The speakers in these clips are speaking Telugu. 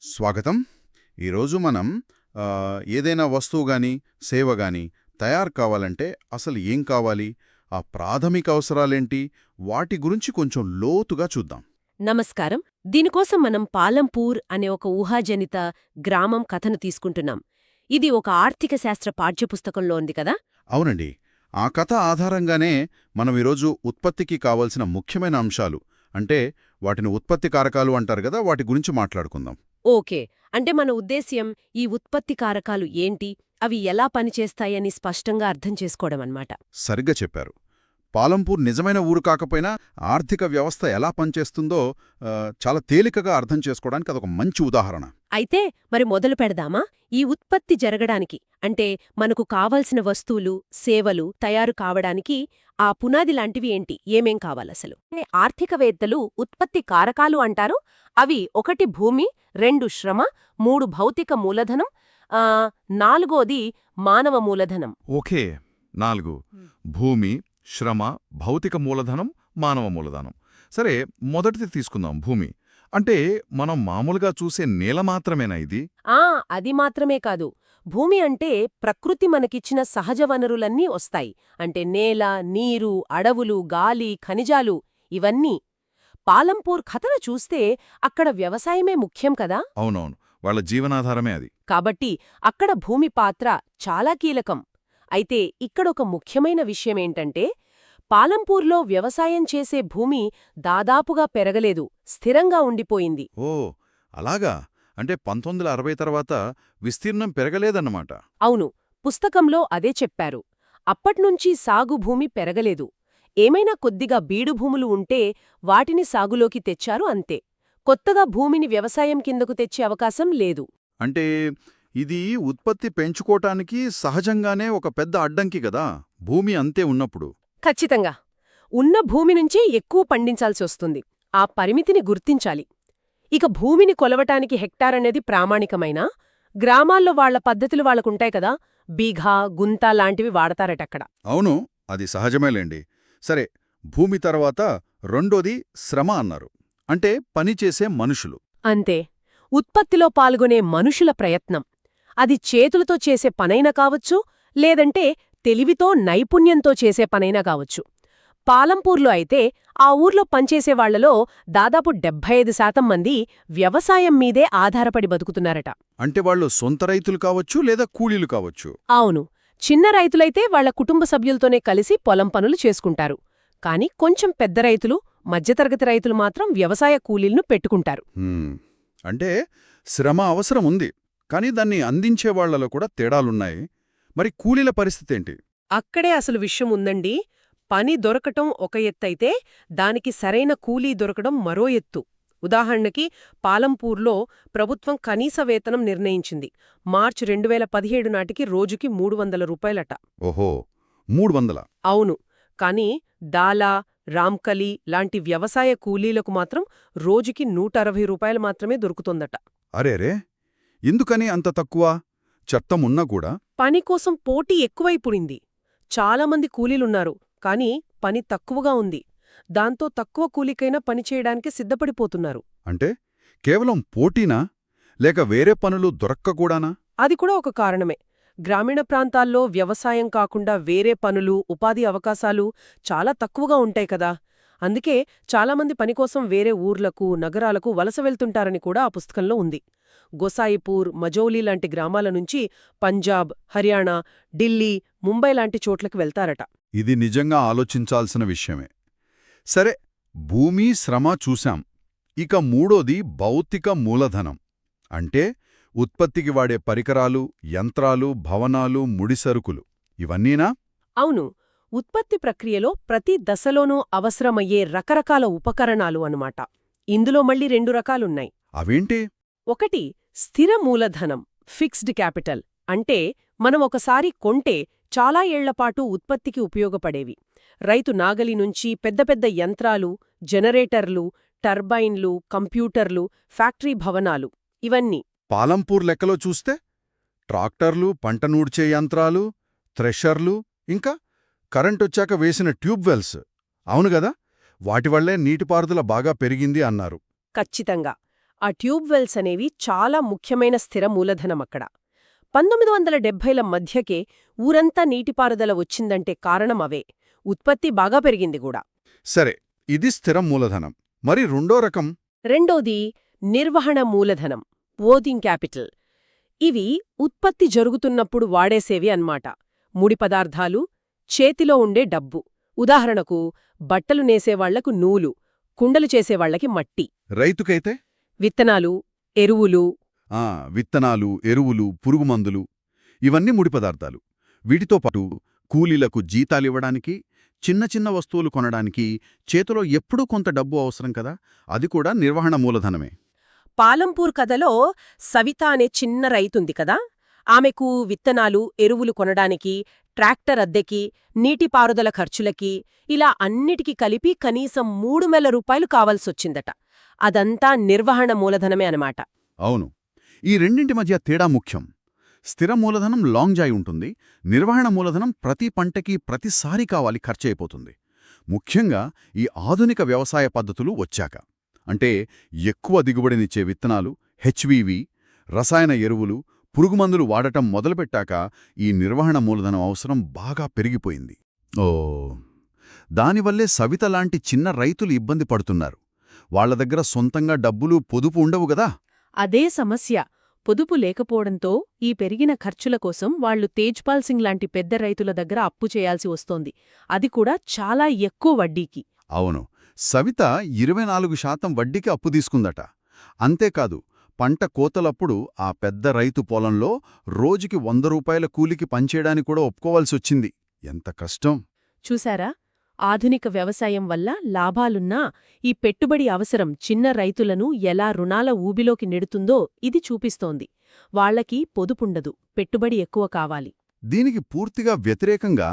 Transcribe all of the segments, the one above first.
స్వాగతం. ఈరోజు మనం ఏదైనా వస్తువు గాని, సేవ గాని తయారు కావాలంటే అసలు ఏం కావాలి? ఆ ప్రాథమిక అవసరాలేంటి? వాటి గురించి కొంచెం లోతుగా చూద్దాం. నమస్కారం. దీనికోసం మనం పాలంపూర్ అనే ఒక ఊహాజనిత గ్రామం కథను తీసుకుంటున్నాం. ఇది ఒక ఆర్థిక శాస్త్ర పాఠ్యపుస్తకంలో ఉంది కదా. అవునండి. ఆ కథ ఆధారంగానే మనం ఈరోజు ఉత్పత్తికి కావలసిన ముఖ్యమైన అంశాలు, అంటే వాటిని ఉత్పత్తి కారకాలు అంటారు గదా, వాటి గురించి మాట్లాడుకుందాం. ఓకే, అంటే మన ఉద్దేశ్యం ఈ ఉత్పత్తి కారకాలు ఏంటి, అవి ఎలా పనిచేస్తాయని స్పష్టంగా అర్థం చేసుకోవడమన్నమాట. సరిగ్గా చెప్పారు. పాలంపూర్ నిజమైన ఊరు కాకపోయినా ఆర్థిక వ్యవస్థ ఎలా పనిచేస్తుందో చాలా తేలికగా అర్థం చేసుకోవడానికి అదొక మంచి ఉదాహరణ. అయితే మరి మొదలు పెడదామా? ఈ ఉత్పత్తి జరగడానికి, అంటే మనకు కావలసిన వస్తువులు, సేవలు తయారు కావడానికి ఆ పునాది లాంటివి ఏంటి, ఏమేం కావాలసలు? ఆర్థికవేత్తలు ఉత్పత్తి కారకాలు అంటారు. అవి 1 భూమి, 2 శ్రమ, 3 భౌతిక మూలధనం, 4 మానవ మూలధనం. ఓకే. 4 భూమి, శ్రమ, భౌతిక మూలధనం, మానవ మూలధనం. సరే, మొదటిది తీసుకుందాం, భూమి. అంటే మనం మామూలుగా చూసే నేల మాత్రమేనా ఇది? అది మాత్రమే కాదు. భూమి అంటే ప్రకృతి మనకిచ్చిన సహజ వనరులన్నీ వస్తాయి. అంటే నేల, నీరు, అడవులు, గాలి, ఖనిజాలు, ఇవన్నీ. పాలంపూర్ కథను చూస్తే అక్కడ వ్యవసాయమే ముఖ్యం కదా. అవునవును, వాళ్ళ జీవనాధారమే అది. కాబట్టి అక్కడ భూమి పాత్ర చాలా కీలకం. అయితే ఇక్కడొక ముఖ్యమైన విషయమేంటంటే, పాలంపూర్లో వ్యవసాయం చేసే భూమి దాదాపుగా పెరగలేదు, స్థిరంగా ఉండిపోయింది. ఓ, అలాగా. అంటే 1960 తర్వాత విస్తీర్ణం పెరగలేదన్నమాట. అవును, పుస్తకంలో అదే చెప్పారు. అప్పట్నుంచి సాగు భూమి పెరగలేదు. ఏమైనా కొద్దిగా బీడు భూములు ఉంటే వాటిని సాగులోకి తెచ్చారు అంతే. కొత్తగా భూమిని వ్యవసాయం కిందకు తెచ్చే అవకాశం లేదు. అంటే ఇది ఉత్పత్తి పెంచుకోటానికి సహజంగానే ఒక పెద్ద అడ్డంకి గదా, భూమి అంతే ఉన్నప్పుడు. ఖచ్చితంగా. ఉన్న భూమి నుంచే ఎక్కువ పండించాల్సి వస్తుంది. ఆ పరిమితిని గుర్తించాలి. ఇక భూమిని కొలవటానికి హెక్టారనేది ప్రామాణికమైనా, గ్రామాల్లో వాళ్ల పద్ధతులు వాళ్ళకుంటాయి కదా, బీఘా, గుంత లాంటివి వాడతారటక్కడ. అవును, అది సహజమేలేండి. సరే, భూమి తర్వాత రెండోది శ్రమ అన్నారు. అంటే పనిచేసే మనుషులు. అంతే. ఉత్పత్తిలో పాల్గొనే మనుషుల ప్రయత్నం. అది చేతులతో చేసే పనైనా కావచ్చు, లేదంటే తెలివితో, నైపుణ్యంతో చేసే పనైనా కావచ్చు. పాలంపూర్లో అయితే ఆ ఊర్లో పనిచేసేవాళ్లలో దాదాపు 75% మంది వ్యవసాయం మీదే ఆధారపడి బతుకుతున్నారట. అంటే వాళ్ళు సొంత రైతులు కావచ్చు, లేదా కూలీలు కావచ్చు. అవును, చిన్న రైతులైతే వాళ్ల కుటుంబ సభ్యులతోనే కలిసి పొలం పనులు చేసుకుంటారు. కాని కొంచెం పెద్ద రైతులు, మధ్యతరగతి రైతులు మాత్రం వ్యవసాయ కూలీలను పెట్టుకుంటారు. అంటే శ్రమ అవసరం ఉంది, కానీ దాన్ని అందించేవాళ్లలో కూడా తేడాలున్నాయి. మరి కూలీల పరిస్థితేంటి? అక్కడే అసలు విషయం ఉందండి. పని దొరకటం ఒక ఎత్తైతే దానికి సరైన కూలీ దొరకడం మరో ఎత్తు. ఉదాహరణకి పాలంపూర్లో ప్రభుత్వం కనీస వేతనం నిర్ణయించింది. మార్చి 2017 నాటికి రోజుకి 300 రూపాయలట. ఓహో, 300? అవును. కాని దాలా, రామ్కలి లాంటి వ్యవసాయ కూలీలకు మాత్రం రోజుకి 160 రూపాయలు మాత్రమే దొరుకుతోందట. అరేరే, ఎందుకని అంత తక్కువ? చట్టమున్నా కూడా పనికోసం పోటీ ఎక్కువైపోయింది. చాలామంది కూలీలున్నారు, కాని పని తక్కువగా ఉంది. దాంతో తక్కువ కూలికైనా పనిచేయడానికి సిద్ధపడిపోతున్నారు. అంటే కేవలం పోటీనా, లేక వేరే పనులు దొరక్కకూడానా? అది కూడా ఒక కారణమే. గ్రామీణ ప్రాంతాల్లో వ్యవసాయం కాకుండా వేరే పనులు, ఉపాధి అవకాశాలు చాలా తక్కువగా ఉంటాయి కదా. అందుకే చాలామంది పనికోసం వేరే ఊర్లకు, నగరాలకు వలస వెళ్తుంటారని కూడా ఆ పుస్తకంలో ఉంది. గోసాయిపూర్, మజౌలీ లాంటి గ్రామాల నుంచి పంజాబ్, హర్యానా, ఢిల్లీ, ముంబై లాంటి చోట్లకు వెళ్తారట. ఇది నిజంగా ఆలోచించాల్సిన విషయమే. సరే, భూమి, శ్రమ చూశాం. ఇక మూడోది భౌతిక మూలధనం. అంటే ఉత్పత్తికి వాడే పరికరాలు, యంత్రాలు, భవనాలు, ముడిసరుకులు, ఇవన్నీనా? అవును. ఉత్పత్తి ప్రక్రియలో ప్రతి దశలోనూ అవసరమయ్యే రకరకాల ఉపకరణాలు అన్నమాట. ఇందులో మళ్ళీ 2 రకాలున్నాయి. అవేంటి? ఒకటి స్థిర మూలధనం, ఫిక్స్డ్ క్యాపిటల్. అంటే మనం ఒకసారి కొంటే చాలా ఏళ్లపాటు ఉత్పత్తికి ఉపయోగపడేవి. రైతు నాగలి నుంచి పెద్ద పెద్ద యంత్రాలు, జనరేటర్లు, టర్బైన్లు, కంప్యూటర్లు, ఫ్యాక్టరీ భవనాలు, ఇవన్నీ. పాలంపూర్ లెక్కలో చూస్తే ట్రాక్టర్లు, పంట నూడ్చే యంత్రాలు, థ్రెషర్లు, ఇంకా కరెంటొచ్చాక వేసిన ట్యూబ్వెల్స్. అవునుగదా, వాటివల్లే నీటిపారుదల బాగా పెరిగింది అన్నారు. ఖచ్చితంగా. ఆ ట్యూబ్వెల్స్ అనేవి చాలా ముఖ్యమైన స్థిర మూలధనం అక్కడ. 1970ల మధ్యకే ఊరంతా నీటిపారుదల వచ్చిందంటే కారణం అవే. ఉత్పత్తి బాగా పెరిగింది కూడా. సరే, ఇది స్థిర మూలధనం. మరి రెండో రకం? రెండోది నిర్వహణ మూలధనం, వర్కింగ్ క్యాపిటల్. ఇవి ఉత్పత్తి జరుగుతున్నప్పుడు వాడేసేవి అన్మాట. ముడి పదార్థాలు, చేతిలో ఉండే డబ్బు. ఉదాహరణకు బట్టలు నేసేవాళ్లకు నూలు, కుండలు చేసేవాళ్లకి మట్టి. రైతుకైతే విత్తనాలు, ఎరువులు. విత్తనాలు, ఎరువులు, పురుగుమందులు, ఇవన్నీ ముడి పదార్థాలు. వీటితో పాటు కూలీలకు జీతాలివ్వడానికి, చిన్న చిన్న వస్తువులు కొనడానికి చేతిలో ఎప్పుడూ కొంత డబ్బు అవసరం కదా, అది కూడా నిర్వహణ మూలధనమే. పాలంపూర్ కథలో సవిత అనే చిన్న రైతుంది కదా, ఆమెకు విత్తనాలు, ఎరువులు కొనడానికి, ట్రాక్టర్ అద్దెకి, నీటిపారుదల ఖర్చులకి, ఇలా అన్నిటికీ కలిపి కనీసం 3,000 రూపాయలు కావాల్సొచ్చిందట. అదంతా నిర్వహణ మూలధనమే అనమాట. అవును, ఈ రెండింటి మధ్య తేడా ముఖ్యం. స్థిర మూలధనం లాంగ్ జాయ్ ఉంటుంది, నిర్వహణ మూలధనం ప్రతి పంటకి ప్రతిసారి కావాలి, ఖర్చయిపోతుంది. ముఖ్యంగా ఈ ఆధునిక వ్యవసాయ పద్ధతులు వచ్చాక, అంటే ఎక్కువ దిగుబడినిచ్చే విత్తనాలు, హెచ్వీవి, రసాయన ఎరువులు, పురుగుమందులు వాడటం మొదలుపెట్టాక ఈ నిర్వహణ మూలధనం అవసరం బాగా పెరిగిపోయింది. దానివల్లే సవిత లాంటి చిన్న రైతులు ఇబ్బంది పడుతున్నారు. వాళ్ల దగ్గర సొంతంగా డబ్బులు, పొదుపు ఉండవు గదా. అదే సమస్య. పొదుపు లేకపోవడంతో ఈ పెరిగిన ఖర్చుల కోసం వాళ్లు తేజ్పాల్ సింగ్ లాంటి పెద్ద రైతుల దగ్గర అప్పు చేయాల్సి వస్తోంది. అది కూడా చాలా ఎక్కువ వడ్డీకి. అవును, సవిత 24% వడ్డీకి అప్పు తీసుకుందట. అంతేకాదు, పంట కోతలప్పుడు ఆ పెద్ద రైతు పొలంలో రోజుకి 100 రూపాయల కూలికి పనిచేయడానికి కూడా ఒప్పుకోవాల్సొచ్చింది. ఎంత కష్టం! చూశారా, ఆధునిక వ్యవసాయం వల్ల లాభాలున్నా ఈ పెట్టుబడి అవసరం చిన్న రైతులను ఎలా రుణాల ఊబిలోకి నెడుతుందో ఇది చూపిస్తోంది. వాళ్లకి పొదుపుండదు, పెట్టుబడి ఎక్కువ కావాలి. దీనికి పూర్తిగా వ్యతిరేకంగా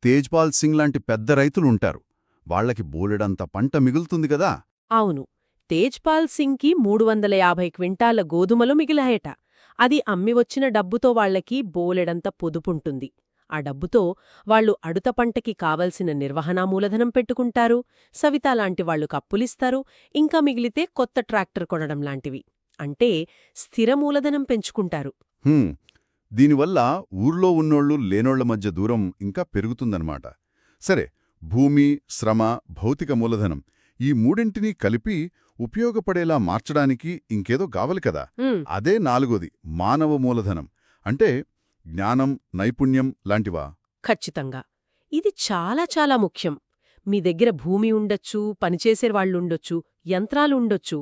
తేజ్పాల్ సింగ్ లాంటి పెద్ద రైతులుంటారు. వాళ్లకి బోలెడంత పంట మిగులుతుంది గదా. అవును, తేజ్పాల్ సింగ్కి 350 క్వింటాల గోధుమలు మిగిలాయట. అది అమ్మివచ్చిన డబ్బుతో వాళ్లకి బోలెడంత పొదుపుంటుంది. ఆ డబ్బుతో వాళ్లు అడుత పంటకి కావలసిన నిర్వహణా మూలధనం పెట్టుకుంటారు, సవితాలాంటి వాళ్లు కప్పులిస్తారు, ఇంకా మిగిలితే కొత్త ట్రాక్టర్ కొనడం లాంటివి. అంటే స్థిర మూలధనం పెంచుకుంటారు. దీనివల్ల ఊర్లో ఉన్నోళ్లు లేనోళ్ల మధ్య దూరం ఇంకా పెరుగుతుందన్నమాట. సరే, భూమి, శ్రమ, భౌతిక మూలధనం, ఈ మూడింటినీ కలిపి ఉపయోగపడేలా మార్చడానికి ఇంకేదో కావాలి కదా. అదే నాలుగోది, మానవ మూలధనం. అంటే జ్ఞానం, నైపుణ్యం లాంటివా? ఖచ్చితంగా. ఇది చాలా చాలా ముఖ్యం. మీ దగ్గర భూమి ఉండొచ్చు, పనిచేసేవాళ్లుండొచ్చు, యంత్రాలుండొచ్చు.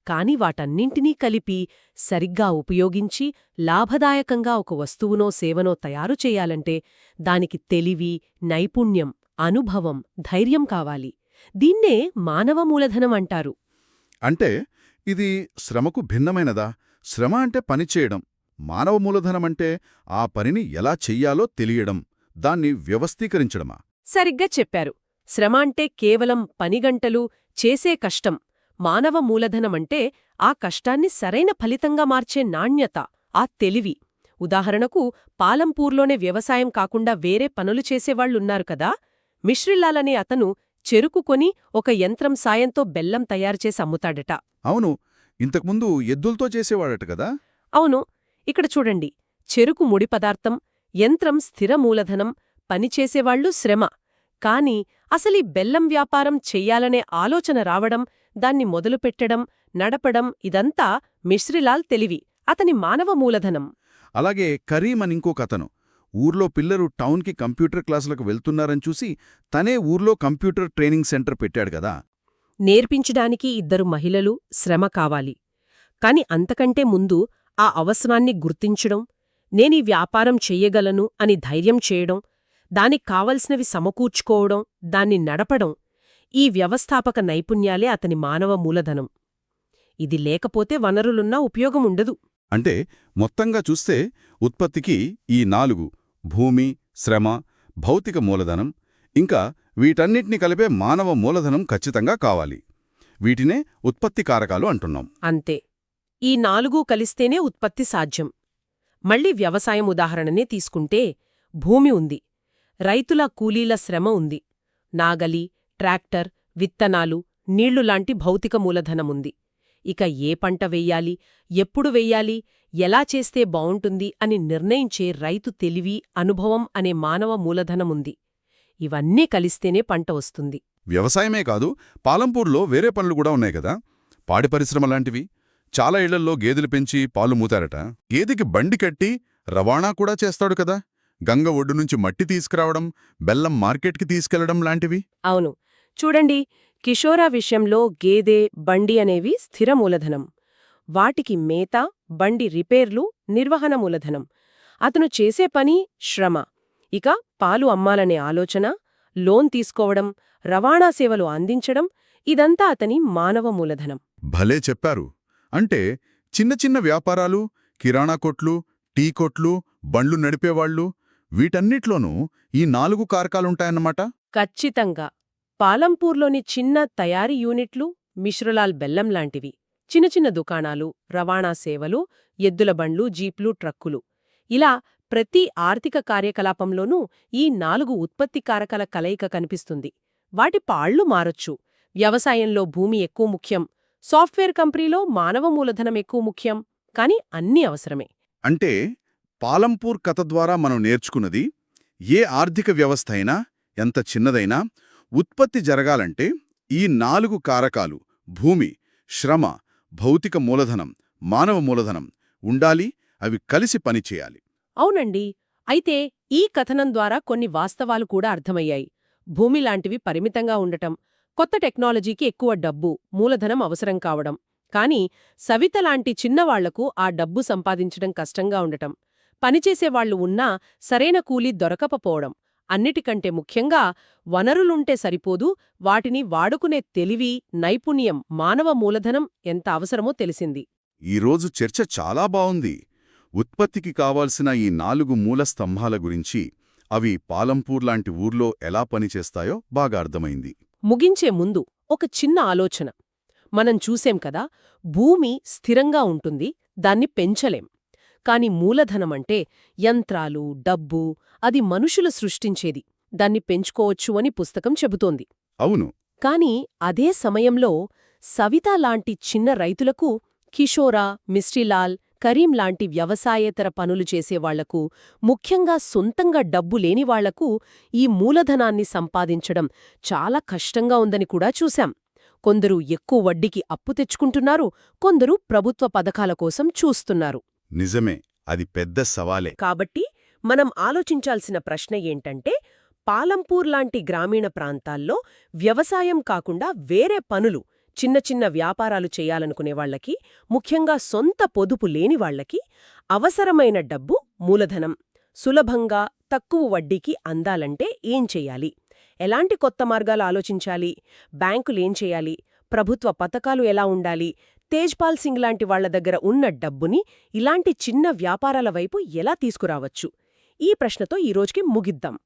కాని వాటన్నింటినీ కలిపి సరిగ్గా ఉపయోగించి లాభదాయకంగా ఒక వస్తువునో సేవనో తయారు చెయ్యాలంటే దానికి తెలివి, నైపుణ్యం, అనుభవం, ధైర్యం కావాలి. దీన్నే మానవ మూలధనం అంటారు. అంటే ఇది శ్రమకు భిన్నమైనదా? శ్రమ అంటే పనిచేయడం, మానవ మూలధనమంటే ఆ పనిని ఎలా చెయ్యాలో తెలియడం, దాన్ని వ్యవస్థీకరించడమా? సరిగ్గా చెప్పారు. శ్రమ అంటే కేవలం పనిగంటలు, చేసే కష్టం. మానవ మూలధనమంటే ఆ కష్టాన్ని సరైన ఫలితంగా మార్చే నాణ్యత, ఆ తెలివి. ఉదాహరణకు పాలంపూర్లోనే వ్యవసాయం కాకుండా వేరే పనులు చేసేవాళ్లున్నారు కదా. మిశ్రీలాలనే అతను చెరుకు కొని ఒక యంత్రం సాయంతో బెల్లం తయారుచేసి అమ్ముతాడట. అవును, ఇంతకుముందు ఎద్దులతో చేసేవాడట కదా. అవును, ఇక్కడ చూడండి, చెరుకు ముడి పదార్థం, యంత్రం స్థిర మూలధనం, పనిచేసేవాళ్లు శ్రమ. కాని అసలీ బెల్లం వ్యాపారం చెయ్యాలనే ఆలోచన రావడం, దాన్ని మొదలుపెట్టడం, నడపడం, ఇదంతా మిశ్రీలాల్ తెలివి, అతని మానవ మూలధనం. అలాగే కరీం అని ఇంకొకతను ఊర్లో పిల్లలు టౌన్కి కంప్యూటర్ క్లాసులకు వెళ్తున్నారని చూసి తనే ఊర్లో కంప్యూటర్ ట్రైనింగ్ సెంటర్ పెట్టాడు కదా. నేర్పించడానికి 2 మహిళలు, శ్రమ కావాలి. కాని అంతకంటే ముందు ఆ అవసరాన్ని గుర్తించడం, నేనీ వ్యాపారం చెయ్యగలను అని ధైర్యం చేయడం, దానికి కావలసినవి సమకూర్చుకోవడం, దాన్ని నడపడం, ఈ వ్యవస్థాపక నైపుణ్యాలే అతని మానవ మూలధనం. ఇది లేకపోతే వనరులున్నా ఉపయోగముండదు. అంటే మొత్తంగా చూస్తే ఉత్పత్తికి ఈ 4 భూమి, శ్రమ, భౌతిక మూలధనం, ఇంకా వీటన్నిటిని కలిపే మానవ మూలధనం ఖచ్చితంగా కావాలి. వీటినే ఉత్పత్తి కారకాలు అంటున్నాం. అంతే. ఈ 4 కలిస్తేనే ఉత్పత్తి సాధ్యం. మళ్ళీ వ్యవసాయం ఉదాహరణనే తీసుకుంటే భూమి ఉంది, రైతుల కూలీల శ్రమ ఉంది, నాగలి, ట్రాక్టర్, విత్తనాలు, నీళ్లులాంటి భౌతిక మూలధనముంది. ఇక ఏ పంట వెయ్యాలి, ఎప్పుడు వెయ్యాలి, ఎలా చేస్తే బావుంటుంది అని నిర్ణయించే రైతు తెలివి, అనుభవం అనే మానవ మూలధనముంది. ఇవన్నీ కలిస్తేనే పంట వస్తుంది. వ్యవసాయమే కాదు, పాలంపూర్లో వేరే పనులు కూడా ఉన్నాయి కదా, పాడి పరిశ్రమ లాంటివి. చాలా ఇళ్లల్లో గేదెలు పెంచి పాలు మూతారట. గేదెకి బండి కట్టి రవాణా కూడా చేస్తాడు కదా, గంగ ఒడ్డు నుంచి మట్టి తీసుకురావడం, బెల్లం మార్కెట్కి తీసుకెళ్లడం లాంటివి. అవును, చూడండి, కిషోరా విషయంలో గేదె, బండి అనేవి స్థిర మూలధనం. వాటికి మేత, బండి రిపేర్లు, నిర్వహణ మూలధనం. అతను చేసే పని శ్రమ. ఇక పాలు అమ్మాలనే ఆలోచన, లోన్ తీసుకోవడం, రవాణా సేవలు అందించడం, ఇదంతా అతని మానవ మూలధనం. భలే చెప్పారు. అంటే చిన్న చిన్న వ్యాపారాలు, కిరాణా కొట్లు, టీ కొట్లు, బండ్లు నడిపేవాళ్లు, వీటన్నిట్లోనూ ఈ 4 కారకాలుంటాయన్నమాట. ఖచ్చితంగా. పాలంపూర్లోని చిన్న తయారీ యూనిట్లు, మిశ్రలాల్ బెల్లం లాంటివి, చిన్న చిన్న దుకాణాలు, రవాణా సేవలు, ఎద్దుల బండ్లు, జీప్లు, ట్రక్కులు, ఇలా ప్రతి ఆర్థిక కార్యకలాపంలోనూ ఈ 4 ఉత్పత్తి కారకాల కలయిక కనిపిస్తుంది. వాటి పాళ్లు మారొచ్చు. వ్యవసాయంలో భూమి ఎక్కువ ముఖ్యం, సాఫ్ట్వేర్ కంపెనీలో మానవ మూలధనం ఎక్కువ ముఖ్యం, కాని అన్నీ అవసరమే. అంటే పాలంపూర్ కథ ద్వారా మనం నేర్చుకున్నది, ఏ ఆర్థిక వ్యవస్థ అయినా, ఎంత చిన్నదైనా, ఉత్పత్తి జరగాలంటే ఈ 4 కారకాలు భూమి, శ్రమ, భౌతిక మూలధనం, మానవ మూలధనం ఉండాలి. అవి కలిసి పనిచేయాలి. అవునండి. అయితే ఈ కథనం ద్వారా కొన్ని వాస్తవాలు కూడా అర్థమయ్యాయి. భూమి లాంటివి పరిమితంగా ఉండటం, కొత్త టెక్నాలజీకి ఎక్కువ డబ్బు, మూలధనం అవసరం కావడం, కానీ సవిత లాంటి చిన్నవాళ్లకు ఆ డబ్బు సంపాదించడం కష్టంగా ఉండటం, పనిచేసేవాళ్లు ఉన్నా సరైన కూలీ దొరకకపోవడం, అన్నిటికంటే ముఖ్యంగా వనరులుంటే సరిపోదు, వాటిని వాడుకునే తెలివి, నైపుణ్యం, మానవ మూలధనం ఎంత అవసరమో తెలిసింది. ఈరోజు చర్చ చాలా బావుంది. ఉత్పత్తికి కావాల్సిన ఈ 4 మూల స్తంభాల గురించి, అవి పాలంపూర్ లాంటి ఊర్లో ఎలా పనిచేస్తాయో బాగా అర్థమైంది. ముగించే ముందు ఒక చిన్న ఆలోచన. మనం చూసేం కదా, భూమి స్థిరంగా ఉంటుంది, దాన్ని పెంచలేం. కాని మూలధనమంటే యంత్రాలు, డబ్బు, అది మనుషులు సృష్టించేది, దాన్ని పెంచుకోవచ్చు అని పుస్తకం చెబుతోంది. అవును. కాని అదే సమయంలో సవిత లాంటి చిన్న రైతులకు, కిషోరా, మిస్ట్రీలాల్, కరీం లాంటి వ్యవసాయేతర పనులు చేసేవాళ్లకు, ముఖ్యంగా సొంతంగా డబ్బు లేనివాళ్లకు ఈ మూలధనాన్ని సంపాదించడం చాలా కష్టంగా ఉందని కూడా చూశాం. కొందరు ఎక్కువ వడ్డీకి అప్పు తెచ్చుకుంటున్నారు, కొందరు ప్రభుత్వ పథకాల కోసం చూస్తున్నారు. నిజమే, అది పెద్ద సవాలే. కాబట్టి మనం ఆలోచించాల్సిన ప్రశ్న ఏంటంటే, పాలంపూర్ లాంటి గ్రామీణ ప్రాంతాల్లో వ్యవసాయం కాకుండా వేరే పనులు, చిన్న చిన్న వ్యాపారాలు చేయాలనుకునేవాళ్లకి, ముఖ్యంగా సొంత పొదుపు లేనివాళ్లకి అవసరమైన డబ్బు, మూలధనం సులభంగా, తక్కువ వడ్డీకి అందాలంటే ఏం చెయ్యాలి? ఎలాంటి కొత్త మార్గాలు ఆలోచించాలి? బ్యాంకులేం చేయాలి? ప్రభుత్వ పథకాలు ఎలా ఉండాలి? తేజ్పాల్ సింగ్ లాంటి వాళ్ల దగ్గర ఉన్న డబ్బుని ఇలాంటి చిన్న వ్యాపారాల వైపు ఎలా తీసుకురావచ్చు? ఈ ప్రశ్నతో ఈరోజుకి ముగిద్దాం.